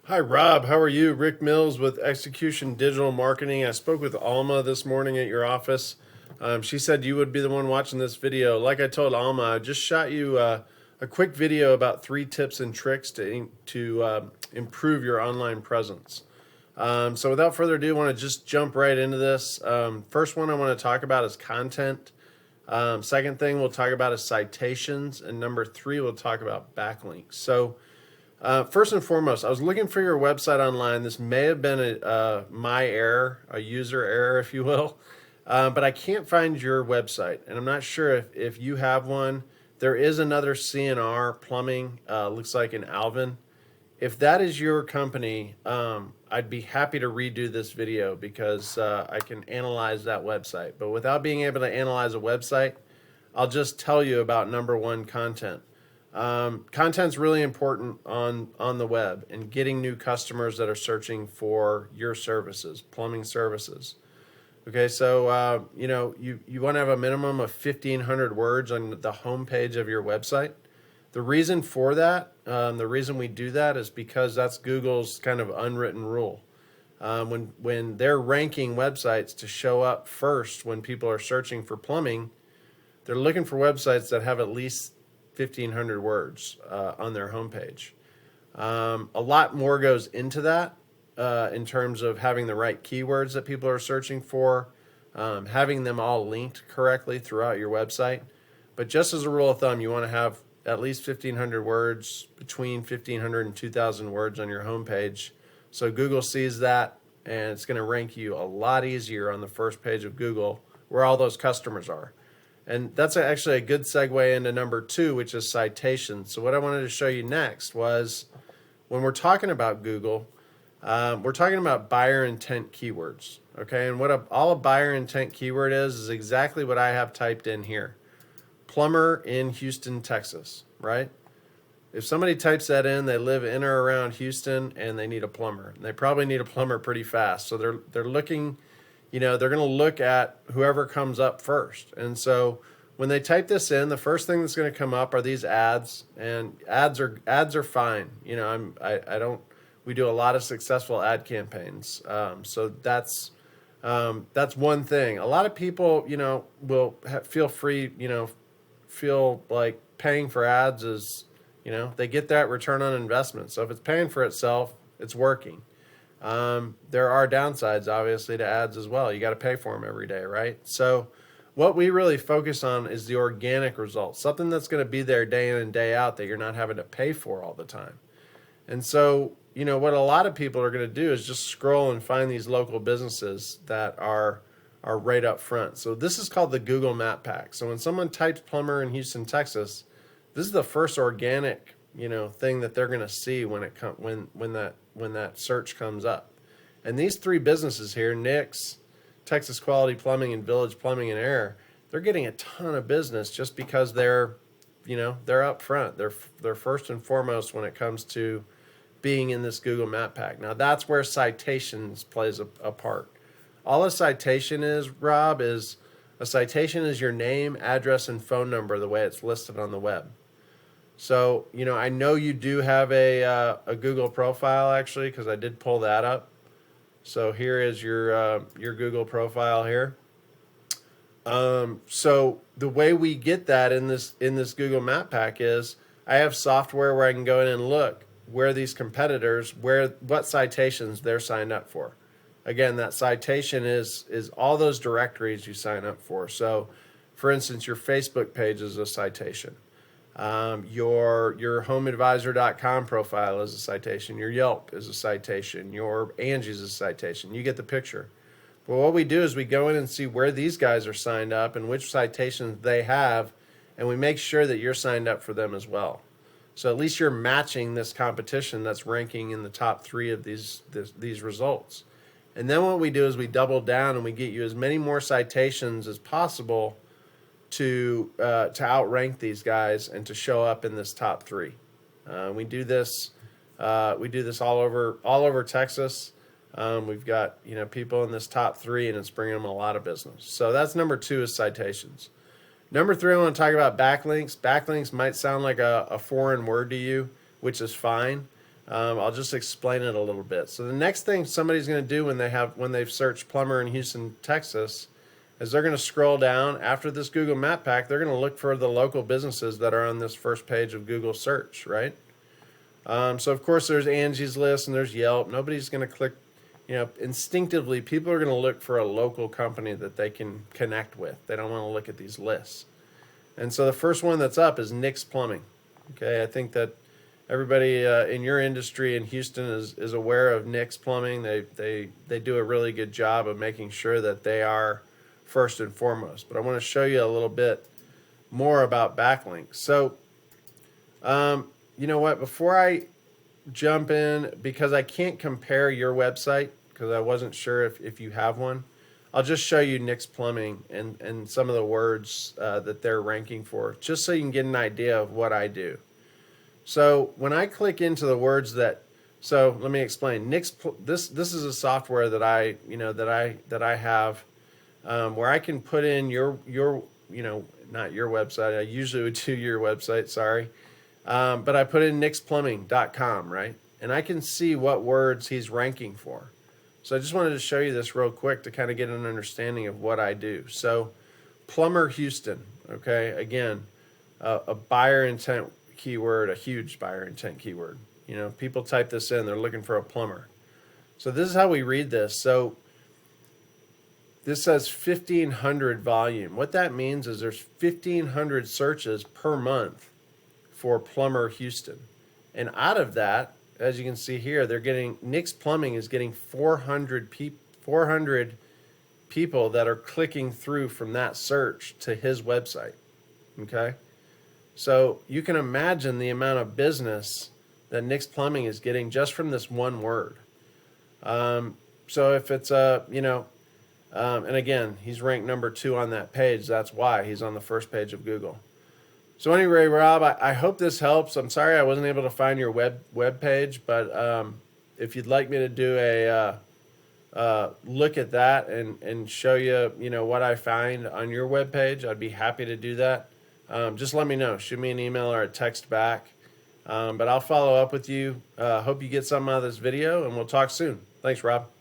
Hi, Rob. How are you? Rick Mills with Execution Digital Marketing. I spoke with Alma this morning at your office. She said you would be the one watching this video. Like I told Alma, I just shot you a quick video about 3 tips and tricks to improve your online presence. So without further ado, I want to just jump right into this. First one I want to talk about is content. Second thing we'll talk about is citations. And number 3, we'll talk about backlinks. So first and foremost, I was looking for your website online. This may have been my error, a user error, if you will, but I can't find your website, and I'm not sure if you have one. There is another C&R Plumbing, looks like in Alvin. If that is your company, I'd be happy to redo this video because I can analyze that website. But without being able to analyze a website, I'll just tell you about number one, content. Content's really important on the web and getting new customers that are searching for your services, plumbing services. Okay, so you want to have a minimum of 1,500 words on the homepage of your website. The reason for that, the reason we do that is because that's Google's kind of unwritten rule. When they're ranking websites to show up first when people are searching for plumbing, they're looking for websites that have at least 1,500 words on their homepage. A lot more goes into that in terms of having the right keywords that people are searching for, having them all linked correctly throughout your website. But just as a rule of thumb, you want to have at least 1,500 words, between 1,500 and 2,000 words on your homepage. So Google sees that, and it's going to rank you a lot easier on the first page of Google where all those customers are. And that's actually a good segue into number 2, which is citations. So what I wanted to show you next was when we're talking about Google, we're talking about buyer intent keywords. Okay, and what all a buyer intent keyword is exactly what I have typed in here. Plumber in Houston, Texas, right? If somebody types that in, they live in or around Houston and they need a plumber. And they probably need a plumber pretty fast. So they're looking, they're going to look at whoever comes up first. And so when they type this in, the first thing that's going to come up are these ads, and ads are fine. We do a lot of successful ad campaigns. So that's one thing. A lot of people, will feel free, feel like paying for ads is, they get that return on investment. So if it's paying for itself, it's working. There are downsides, obviously, to ads as well. You got to pay for them every day, right? So what we really focus on is the organic results, something that's going to be there day in and day out that you're not having to pay for all the time. And so, what a lot of people are going to do is just scroll and find these local businesses that are right up front. So this is called the Google Map Pack. So when someone types plumber in Houston, Texas, this is the first organic, thing that they're going to see when that search comes up. And these 3 businesses here, Nick's, Texas Quality Plumbing, and Village Plumbing and Air, they're getting a ton of business just because they're up front. They're first and foremost when it comes to being in this Google Map Pack. Now that's where citations plays a part. All a citation is, Rob, is a citation is your name, address, and phone number the way it's listed on the web. So, I know you do have a Google profile, actually, because I did pull that up. So here is your Google profile here. So the way we get that in this Google Map Pack is I have software where I can go in and look where these competitors, what citations they're signed up for. Again, that citation is all those directories you sign up for. So, for instance, your Facebook page is a citation. Your homeadvisor.com profile is a citation. Your Yelp is a citation. Your Angie's is a citation. You get the picture. But what we do is we go in and see where these guys are signed up and which citations they have, and we make sure that you're signed up for them as well. So at least you're matching this competition that's ranking in the top 3 of these results. And then what we do is we double down and we get you as many more citations as possible to outrank these guys and to show up in this top 3. We do this all over Texas. We've got people in this top 3, and it's bringing them a lot of business. So that's number 2 is citations. Number 3, I want to talk about backlinks. Backlinks might sound like a foreign word to you, which is fine. I'll just explain it a little bit. So the next thing somebody's going to do when they've searched plumber in Houston, Texas, is they're going to scroll down after this Google Map Pack. They're going to look for the local businesses that are on this first page of Google search, right? So of course there's Angie's List and there's Yelp. Nobody's going to click, instinctively people are going to look for a local company that they can connect with. They don't want to look at these lists. And so the first one that's up is Nick's Plumbing. Okay, I think that everybody in your industry in Houston is aware of Nick's Plumbing. They do a really good job of making sure that they are first and foremost. But I want to show you a little bit more about backlinks. So, you know what? Before I jump in, because I can't compare your website because I wasn't sure if you have one, I'll just show you Nick's Plumbing and some of the words that they're ranking for, just so you can get an idea of what I do. So when I click into the words so let me explain. This is a software that I have where I can put in your not your website. I usually would do your website, sorry. But I put in nicksplumbing.com, right? And I can see what words he's ranking for. So I just wanted to show you this real quick to kind of get an understanding of what I do. So Plumber Houston, okay? Again, a buyer intent keyword, a huge buyer intent keyword. People type this in, they're looking for a plumber. So this is how we read this. So this says 1,500 volume. What that means is there's 1,500 searches per month for Plumber Houston. And out of that, as you can see here, Nick's Plumbing is getting 400 people that are clicking through from that search to his website. Okay? So you can imagine the amount of business that Nick's Plumbing is getting just from this one word. So if it's and again, he's ranked number 2 on that page. That's why he's on the first page of Google. So anyway, Rob, I hope this helps. I'm sorry I wasn't able to find your web page, but if you'd like me to do a look at that and show you, what I find on your web page, I'd be happy to do that. Just let me know. Shoot me an email or a text back. But I'll follow up with you. Hope you get something out of this video, and we'll talk soon. Thanks, Rob.